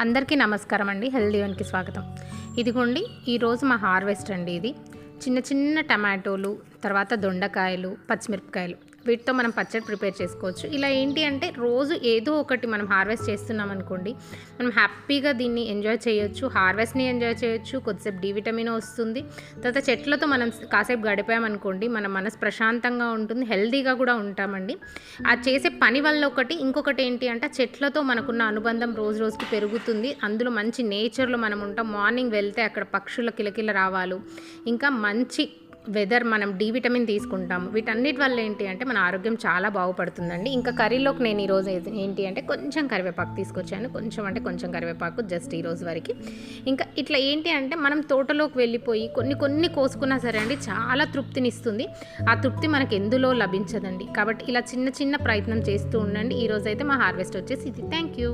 అందరికీ నమస్కారం అండి. హెల్దీ వన్కి స్వాగతం. ఇదిగోండి ఈరోజు మా హార్వెస్ట్ అండి. ఇది చిన్న చిన్న టమాటోలు, తర్వాత దొండకాయలు, పచ్చిమిరపకాయలు, వీటితో మనం పచ్చడి ప్రిపేర్ చేసుకోవచ్చు. ఇలా ఏంటి అంటే రోజు ఏదో ఒకటి మనం హార్వెస్ట్ చేస్తున్నాం అనుకోండి, మనం హ్యాపీగా దీన్ని ఎంజాయ్ చేయొచ్చు. హార్వెస్ట్ని ఎంజాయ్ చేయొచ్చు, కొద్దిసేపు డి విటమిన్ వస్తుంది. తర్వాత చెట్లతో మనం కాసేపు గడిపామనుకోండి, మన మనసు ప్రశాంతంగా ఉంటుంది, హెల్దీగా కూడా ఉంటామండి. ఆ చేసే పని వల్ల ఇంకొకటి ఏంటి అంటే చెట్లతో మనకున్న అనుబంధం రోజు రోజుకి పెరుగుతుంది. అందులో మంచి నేచర్లో మనం ఉంటాం. మార్నింగ్ వెళ్తే అక్కడ పక్షుల కిలకిల రావాలు, ఇంకా మంచి వెదర్, మనం డి విటమిన్ తీసుకుంటాము. వీటన్నిటి వల్ల ఏంటి అంటే మన ఆరోగ్యం చాలా బాగుపడుతుందండి. ఇంకా కర్రీలోకి నేను ఈరోజు ఏంటి అంటే కొంచెం కరివేపాకు తీసుకొచ్చాను. కొంచెం కరివేపాకు జస్ట్ ఈరోజు వరకు. ఇంకా ఇట్లా ఏంటి అంటే మనం తోటలోకి వెళ్ళిపోయి కొన్ని కోసుకున్నా సరే అండి చాలా తృప్తినిస్తుంది. ఆ తృప్తి మనకు ఎందులో లభించదండి. కాబట్టి ఇలా చిన్న ప్రయత్నం చేస్తూ ఉండండి. ఈరోజు అయితే మా హార్వెస్ట్ వచ్చేసి ఇది. Thank you.